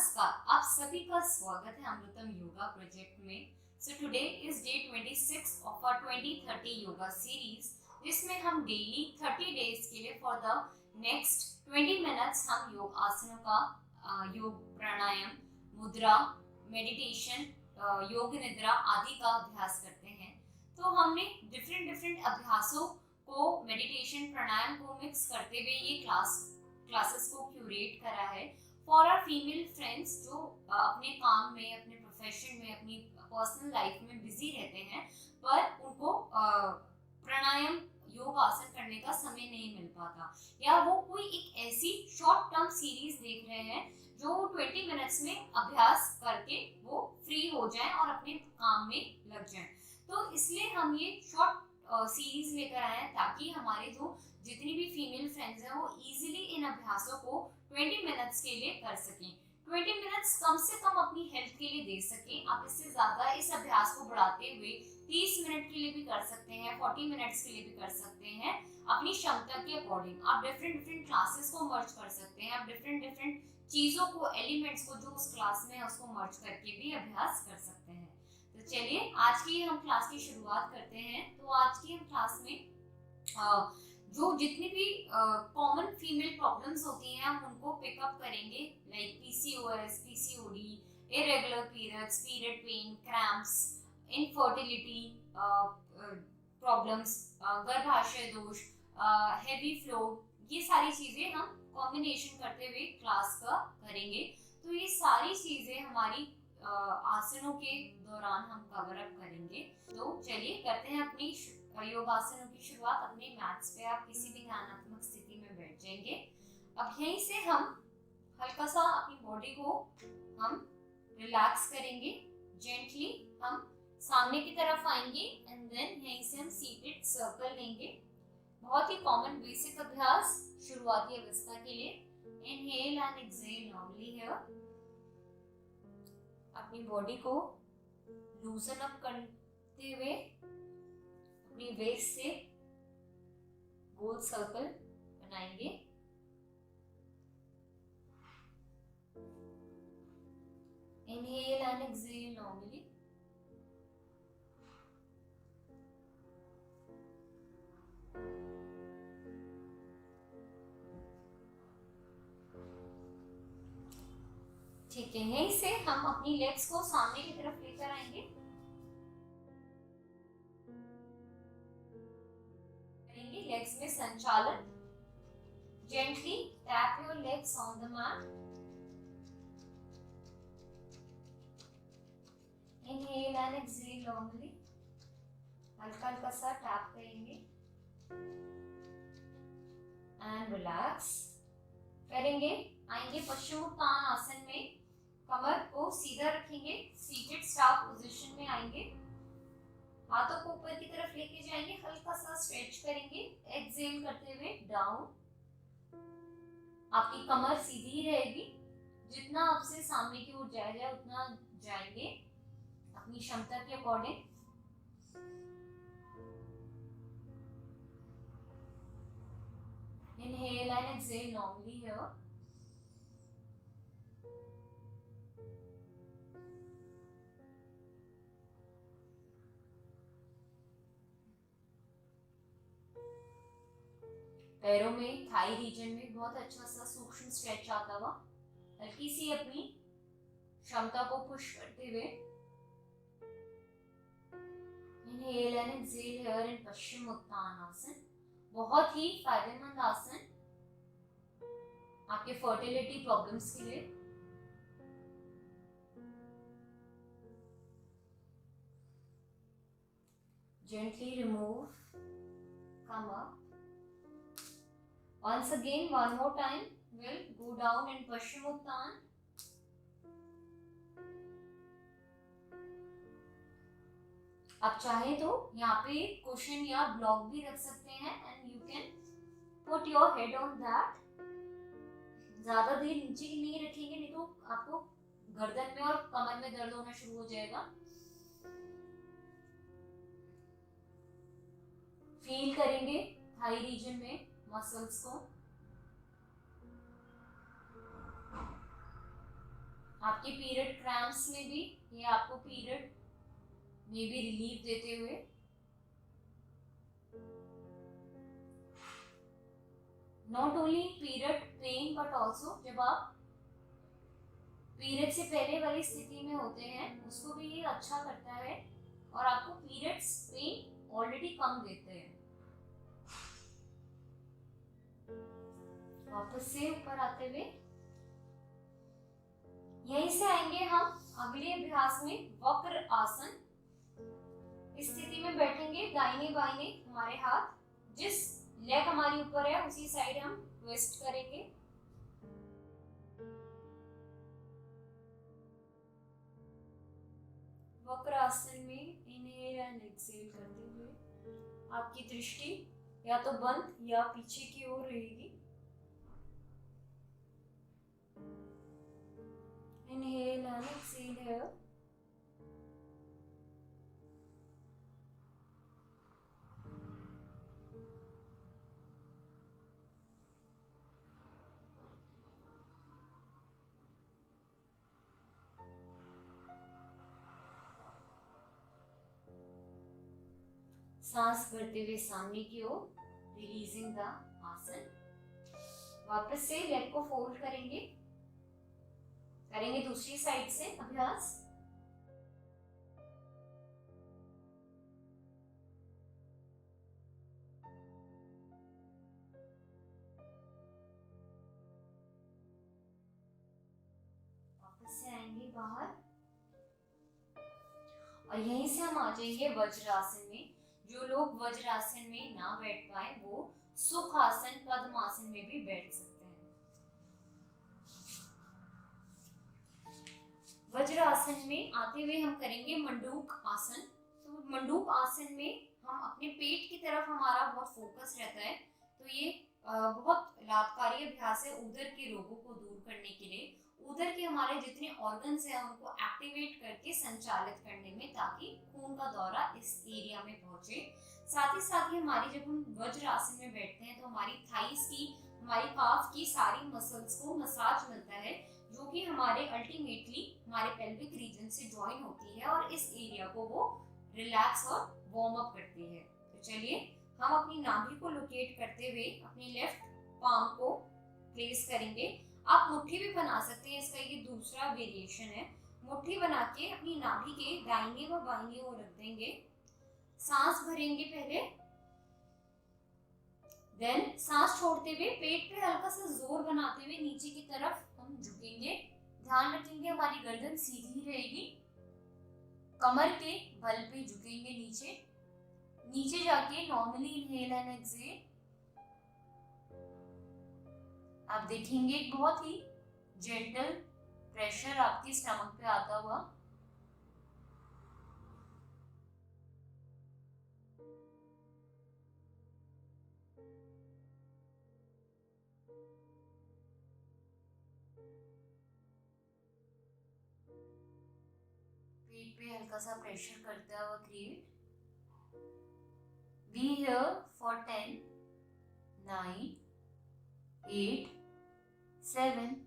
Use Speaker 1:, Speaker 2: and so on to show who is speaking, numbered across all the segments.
Speaker 1: नमस्कार, आप सभी का स्वागत है अमृतम योगा प्रोजेक्ट में। So today is day 26 of our 2030 yoga series, जिसमें हम डेली 30 डेज के लिए फॉर द नेक्स्ट 20 मिनट्स हम योग आसनों का योग प्राणायाम, मुद्रा, मेडिटेशन, योग निद्रा आदि का अभ्यास करते हैं। तो हमने डिफरेंट अभ्यासों को, मेडिटेशन, प्राणायाम को मिक्स करते हुए ये क्लासेस को क्यूरेट करा है फॉर आवर फीमेल फ्रेंड्स जो अपने काम में, अपने प्रोफेशन में, अपनी पर्सनल लाइफ में बिजी रहते हैं, पर उनको प्राणायाम, योग आसन करने का समय नहीं मिल पाता, या वो कोई एक ऐसी शॉर्ट टर्म सीरीज देख रहे हैं जो 20 मिनट्स में अभ्यास करके वो फ्री हो जाएं और अपने काम में लग जाएं। तो इसलिए हम ये शॉर्ट सीरीज लेकर आए हैं ताकि हमारे जो जितनी भी फीमेल फ्रेंड्स हैं वो इजीली इन अभ्यासों को 20 मिनट्स के लिए कर सकें। 20 मिनट्स कम से कम अपनी हेल्थ के लिए दे सकें। आप इससे ज़्यादा इस अभ्यास को बढ़ाते हुए 30 मिनट के लिए भी कर सकते हैं, 40 मिनट्स के लिए भी कर सकते हैं, अपनी क्षमता के अकॉर्डिंग। आप डिफरेंट क्लासेस को मर्ज कर सकते हैं, आप डिफरेंट चीज़ों को, एलिमेंट्स को जो उस क्लास में है उसको मर्ज करके भी अभ्यास कर सकते हैं। तो चलिए आज की हम क्लास की शुरुआत करते हैं। तो आज की हम क्लास में जो जितनी भी कॉमन फीमेल प्रॉब्लम्स होती हैं हम उनको पिकअप करेंगे, like PCOS, PCOD, irregular periods, period pain, cramps, infertility problems, गर्भाशय दोष, हेवी फ्लो, ये सारी चीज़ें हम कॉम्बिनेशन करते हुए क्लास का करेंगे। तो ये सारी चीज़ें हमारी आसनों के दौरान हम कवर अप करेंगे। तो चलिए करते हैं अपनी योगासनों की शुरुआत। अपने मैट्स पे आप किसी भी ध्यानात्मक स्थिति में बैठ जाएंगे। अब यहीं से हम हल्का सा अपनी बॉडी को हम रिलैक्स करेंगे, जेंटली हम सामने की तरफ आएंगे एंड देन यहीं से हम सीटेड सर्कल लेंगे। बहुत ही कॉमन बेसिक अभ्यास शुरुआती अवस्था के लिए। Inhale and exhale normally here. अपनी बॉडी को लूजन अप करते हुए अपनी वेस्ट से गोल सर्कल बनाएंगे। Inhale and exhale normally. ठीक है, यहीं से हम अपनी लेग्स को सामने की तरफ लेकर आएंगे। करेंगे लेग्स में संचालन। Gently tap your legs on the mat. Inhale and exhale normally. हल्का सा टैप करेंगे एंड रिलैक्स करेंगे। आएंगे पश्चिमोत्तान आसन में। कमर को सीधा रखेंगे, सीटेड स्टाफ पोजीशन में आएंगे। हाथों को ऊपर की तरफ लेके जाएंगे, हल्का सा स्ट्रेच करेंगे, एक्सहेल करते हुए डाउन। आपकी कमर सीधी रहेगी, जितना आपसे सामने की ओर जाए उतना जाएंगे अपनी क्षमता के according. Inhale and exhale normally here. पैरों में, थाई रीजन में बहुत अच्छा सा सूक्ष्म स्ट्रेच आता हुआ, हल्की सी अपनी क्षमता को पुश करते हुए। Inhale and exhale here in Paschimottan आसन। बहुत ही फायदेमंद आसन आपके फर्टिलिटी प्रॉब्लम्स के लिए। Gently remove, come up. Once again, one more time, we'll go down in Paschimottan. आप चाहे तो यहाँ पे कुशन या ब्लॉक भी रख सकते हैं and you can put your head on that. ज्यादा देर नीचे नहीं रखेंगे, नहीं तो आपको गर्दन में और कमर में दर्द होना शुरू हो जाएगा। फील करेंगे थाई रीजन में मसल्स को। आपके पीरियड क्रैम्प्स में भी ये आपको पीरियड में भी रिलीफ देते हुए not only period pain but also जब आप पीरियड से पहले वाली स्थिति में होते हैं उसको भी ये अच्छा करता है और आपको पीरियड्स पेन ऑलरेडी कम देते हैं। वापस से ऊपर आते हुए यहीं से आएंगे हम अगले अभ्यास में वक्र आसन। इस स्थिति में बैठेंगे, दाहिने बाहिने हमारे हाथ, जिस लेग हमारी ऊपर है उसी साइड हम ट्विस्ट करेंगे। वक्र आसन में इनहेल एंड एक्सहेल करते हुए आपकी दृष्टि या तो बंद या पीछे की ओर रहेगी। Inhale and exhale here. सांस भरते हुए सामने की ओर, रिलीजिंग द आसन। वापस से लेग को फोल्ड करेंगे, करेंगे दूसरी साइड से अभ्यास। वापस से आएंगे बाहर और यहीं से हम आ जाएंगे वज्रासन में। जो लोग वज्रासन में ना बैठ पाए वो सुखासन पद्मासन में भी बैठ सकते हैं। वज्रासन में आते हुए हम करेंगे मंडूक आसन। तो मंडूक आसन में हम अपने पेट की तरफ हमारा बहुत फोकस रहता है, तो ये बहुत लाभकारी अभ्यास है उदर के रोगों को दूर करने के लिए। उदर के हमारे जितने ऑर्गन्स हैं उनको एक्टिवेट करके संचालित करने में, ताकि खून का दौरा इस एरिया में पहुंचे। साथ ही हमारी जब हम वज्र आसन में बैठते हैं तो हमारी थाइस की, हमारी काफ की सारी मसल्स को मसाज मिलता है, जो कि हमारे अल्टीमेटली हमारे पेल्विक रीजन से ज्वाइन होती है और इस एरिया को वो रिलैक्स और वार्म अप करती है। तो चलिए हम अपनी नाभि को लोकेट करते हुए अपनी लेफ्ट पाम को प्लेस करेंगे। आप मुट्ठी भी बना सकते हैं, इसका ये दूसरा वेरिएशन है। मुट्ठी बना के अपनी नाभि के दाहिने व बाहिने ओर रख देंगे। सांस भरेंगे पहले, देन सांस छोड़ते हुए पेट पे हल्का सा जोर बनाते हुए नीचे की तरफ हम झुकेंगे। ध्यान रखेंगे हमारी गर्दन सीधी रहेगी, कमर के बल पे झुकेंगे नीचे। नीचे जाके नॉर्मली इनहेल एंड एक्सहेल। आप देखेंगे एक बहुत ही जेंटल प्रेशर आपकी स्टमक पे आता हुआ। पेट पे हल्का सा प्रेशर करता हुआ क्रिएट। Be here for 10, 9, 8, 7,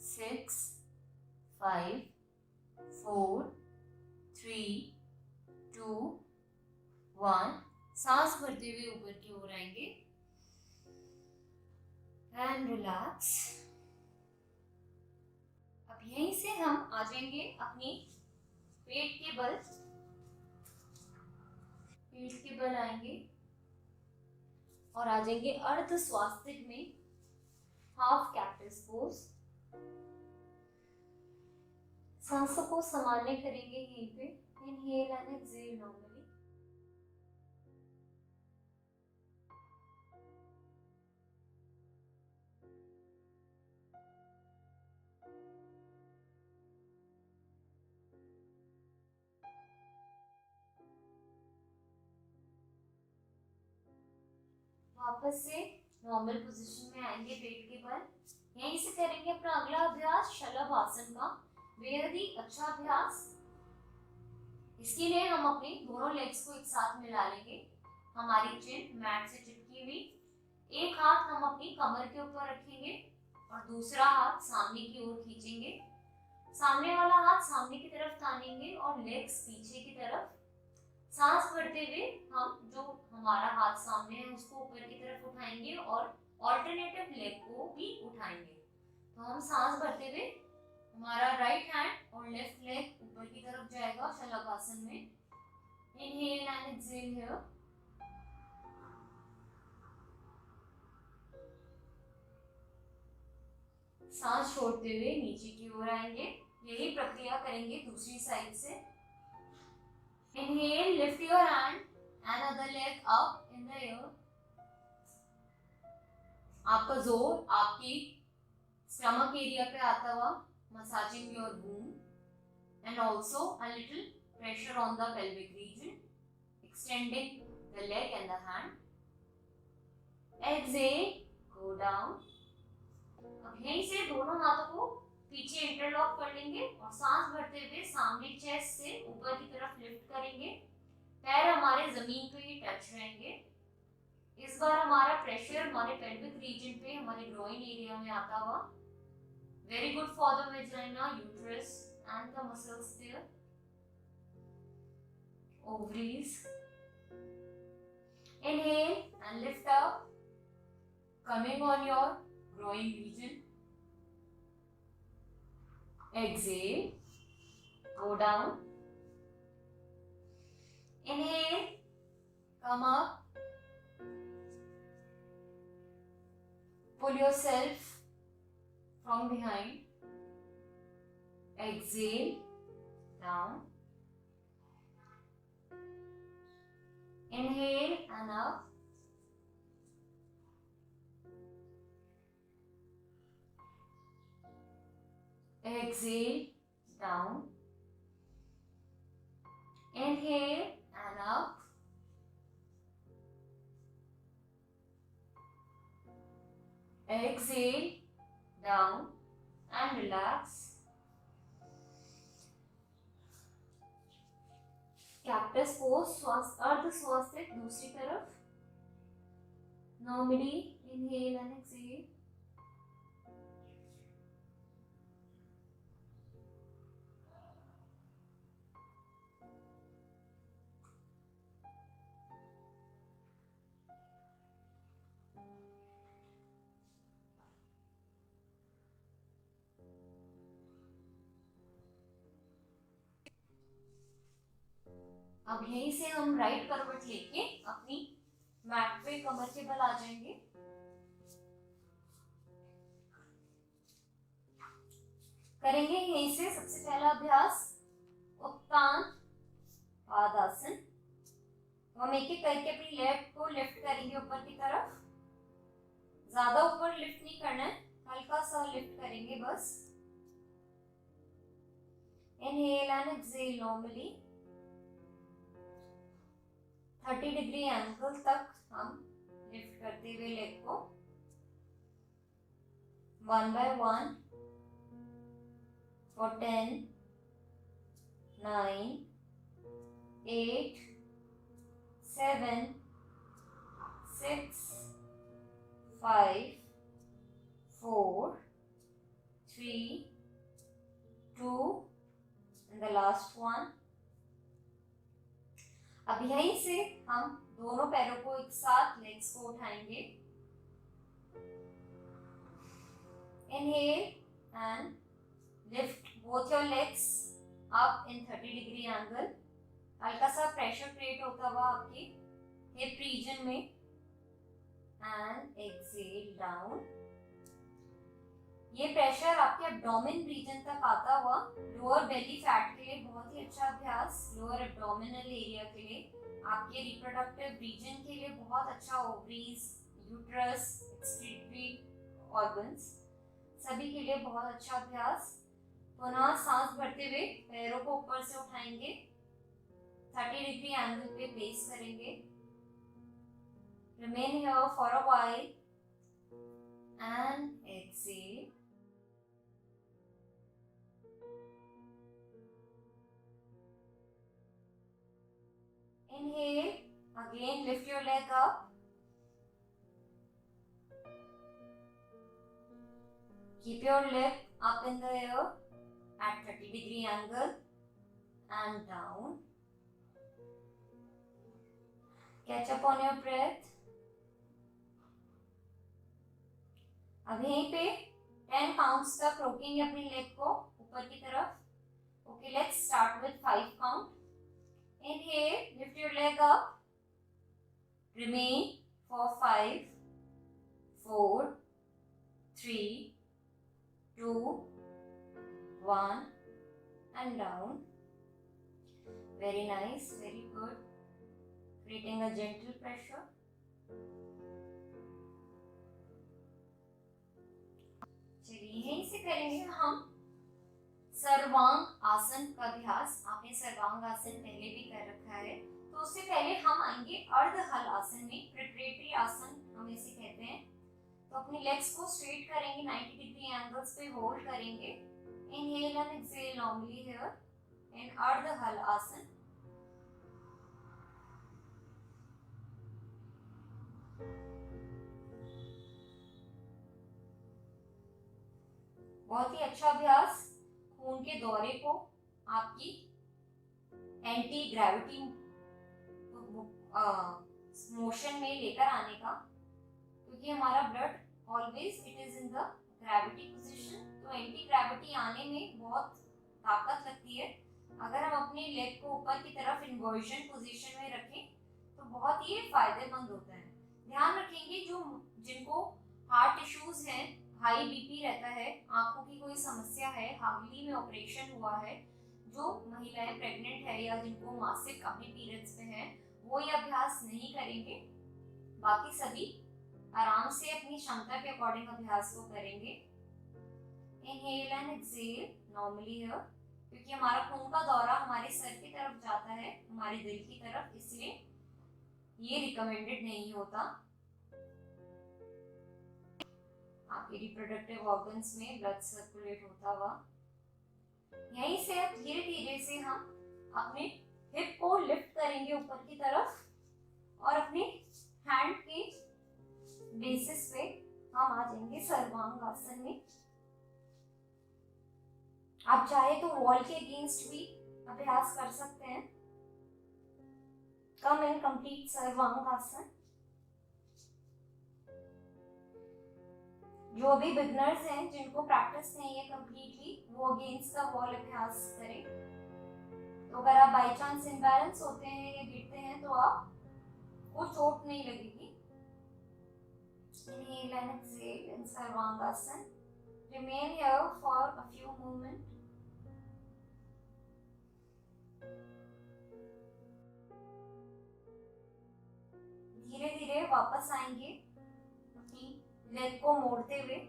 Speaker 1: 6, 5, 4, 3, 2, 1। सांस भरते हुए ऊपर की ओर आएंगे एंड रिलैक्स। अब यहीं से हम आ जाएंगे अपनी पेट के बल, पेट के बल आएंगे और आ जाएंगे अर्ध स्वास्तिक में, हाफ कैक्टस पोज। सांसों को सामान्य करेंगे यहीं पे, इनहेल एंड एक्सहेल नॉर्मली। वापस से नॉर्मल पोजीशन में आएंगे पेट के बल। यहीं से करेंगे अपना अगला अभ्यास शलभ आसन का, बेहद ही अच्छा अभ्यास। इसके लिए हम अपने दोनों लेग्स को एक साथ मिला लेंगे, हमारी चिन मैट से चिपकी हुई। एक हाथ हम अपनी कमर के ऊपर रखेंगे और दूसरा हाथ सामने की ओर खींचेंगे। सामने वाला हाथ सामने की तरफ तानेंगे और लेग्स पीछे की तरफ। सांस भरते हुए हम जो हमारा हाथ सामने है उसको ऊपर की तरफ उठाएंगे और ऑल्टरनेटिव लेग को भी उठाएंगे। तो हम सांस भरते हुए हमारा राइट हैंड और लेफ्ट लेग ऊपर की तरफ जाएगा शलभासन में। Inhale and exhale here. सांस छोड़ते हुए नीचे की ओर आएंगे। यही प्रक्रिया करेंगे दूसरी साइड से। Inhale, lift your hand and other leg up in the air. आपका जोर आपकी स्टमक एरिया पे आता हुआ, massaging your womb and also a little pressure on the pelvic region, extending the leg and the hand. Exhale, go down. अब यहीं से दोनों हाथों को पीछे इंटरलॉक कर लेंगे और सांस भरते हुए सामने चेस्ट से ऊपर की तरफ लिफ्ट करेंगे। पैर हमारे जमीन पे ही टच रहेंगे। इस बार हमारा प्रेशर हमारे पेल्विक रीजन पे, हमारे ग्रोइन एरिया में आता हुआ। Very good for the vagina, uterus and the muscles there, ovaries. Inhale and lift up, coming on your groin region. Exhale, go down. Inhale, come up. Pull yourself from behind. Exhale, down. Inhale and up. Exhale, down. Inhale and up. Exhale, down and relax. Cactus pose, अर्ध स्वास्तिक दूसरी तरफ. Normally inhale and exhale. अब यहीं से हम right करवट लेके अपनी मैट पे कमर के बल आ जाएंगे। करेंगे यहीं से सबसे पहला अभ्यास उत्तान पादासन। हम एक एक करके अपनी लेग को लिफ्ट करेंगे ऊपर की तरफ। ज्यादा ऊपर लिफ्ट नहीं करना है, हल्का सा लिफ्ट करेंगे बस। Inhale and exhale normally. 30 degree angle तक हम लिफ्ट करते हुए लेग को 1 by 1 for 10, 9, 8, 7, 6, 5, 4, 3, 2 and the last one. अब यहीं से हम दोनों पैरों को एक साथ लेग्स को उठाएंगे। Inhale and lift both your legs up in 30 degree angle. हल्का सा प्रेशर क्रिएट होता हुआ आपकी हिप रीजन में। And exhale down. ये प्रेशर आपके एब्डोमेन रीजन तक आता हुआ लोअर बेली फैट के लिए बहुत ही अच्छा अभ्यास। लोअर एब्डोमिनल एरिया के लिए, आपके रिप्रोडक्टिव रीजन के लिए बहुत अच्छा। ओवरीज, यूट्रस, एक्सक्रीटरी ऑर्गन्स सभी के लिए बहुत अच्छा अभ्यास। पुनः सांस भरते हुए पैरों को ऊपर से उठाएंगे, 30 डिग्री एंगल पे प्लेस करेंगे। Remain here for a while and exhale. Inhale, again lift your leg up. Keep your leg up in the air at 30-degree angle and down. Catch up on your breath. अब यहीं पे 10 counts तक रोकेंगे अपनी leg को ऊपर की तरफ. Okay, let's start with 5 count. Inhale, lift your leg up. Remain for 5, 4, 3, 2, 1 and down. Very nice, very good. Creating a gentle pressure. चलिए यहीं से करेंगे हम सर्वांग आसन का अभ्यास. आपने सर्वांग आसन पहले भी कर रखा है, तो उससे पहले हम आएंगे अर्ध हल आसन में. प्रिपरेटरी आसन हम इसे कहते हैं. तो अपनी लेग्स को स्ट्रेट करेंगे, 90 डिग्री एंगल्स पे होल्ड करेंगे. Inhale and exhale normally here in अर्ध हल आसन. बहुत ही अच्छा अभ्यास, खून के दौरे को आपकी एंटी ग्रेविटी मोशन में लेकर आने का, क्योंकि हमारा blood always it is in the gravity position. तो एंटी ग्रेविटी आने में बहुत ताकत लगती है. अगर हम अपनी लेग को ऊपर की तरफ इन्वर्जन पोजीशन में रखें तो बहुत ही फायदेमंद होता है. ध्यान रखेंगे जो जिनको हार्ट इश्यूज हैं, हाई बीपी रहता है, आंखों की कोई समस्या है, हार्टली में ऑपरेशन हुआ है, जो महिलाएं प्रेग्नेंट है या जिनको मासिक अपने पीरियड्स में है, वो ये अभ्यास नहीं करेंगे. बाकी सभी आराम से अपनी क्षमता के अकॉर्डिंग अभ्यास को करेंगे. Inhale and exhale normally here, क्योंकि हमारा खून का दौरा हमारे सर की तरफ जाता है, हमारे दिल की तरफ, इसलिए ये रिकमेंडेड नहीं होता. आपके रिप्रोडक्टिव ऑर्गन्स में ब्लड सर्कुलेट होता हुआ. यहीं से अब धीरे धीरे से हम अपने हिप को लिफ्ट करेंगे ऊपर की तरफ और अपने हैंड के बेसिस पे हम आ जाएंगे सर्वांग आसन में. आप चाहे तो वॉल के अगेंस्ट भी अभ्यास कर सकते हैं. कम इन कंप्लीट सर्वांग आसन. जो अभी बिगनर्स हैं, जिनको प्रैक्टिस नहीं है कंप्लीटली, वो अगेंस्ट द वॉल अभ्यास करें. तो अगर आप बाय चांस इम्बैलेंस होते हैं या गिरते हैं तो आपको चोट नहीं लगेगी. Inhale and exhale in Sarvangasana. Remain here for a few moments. धीरे धीरे वापस आएंगे अपनी लेग को मोड़ते हुए,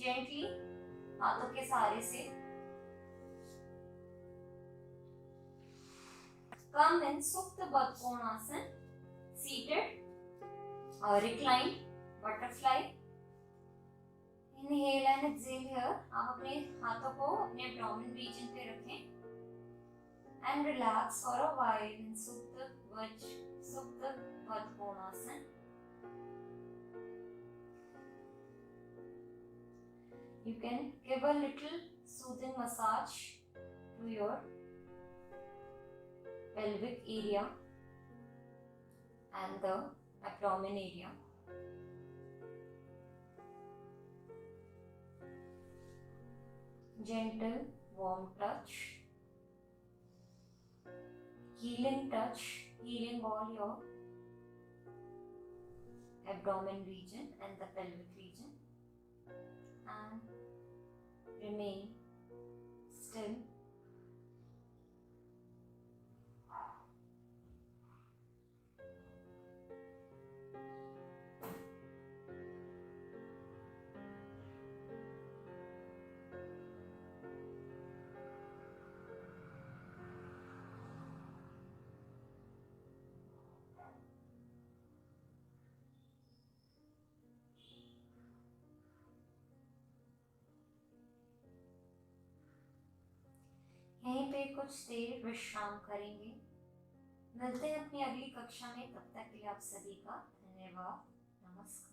Speaker 1: जेंटली हाथों के सहारे से. Come in Supta Baddha Konasana, seated or reclined butterfly. Inhale and exhale here. आप अपने हाथों को अपने abdomen region पे रखें and relax for a while in Supta Baddha Konasana. You can give a little soothing massage to your pelvic area and the abdomen area. Gentle, warm touch, healing touch, healing all your abdomen region and the pelvic region, and remain still. यहीं पे कुछ देर विश्राम करेंगे. मिलते हैं अपनी अगली कक्षा में. तब तक के लिए आप सभी का धन्यवाद. नमस्कार.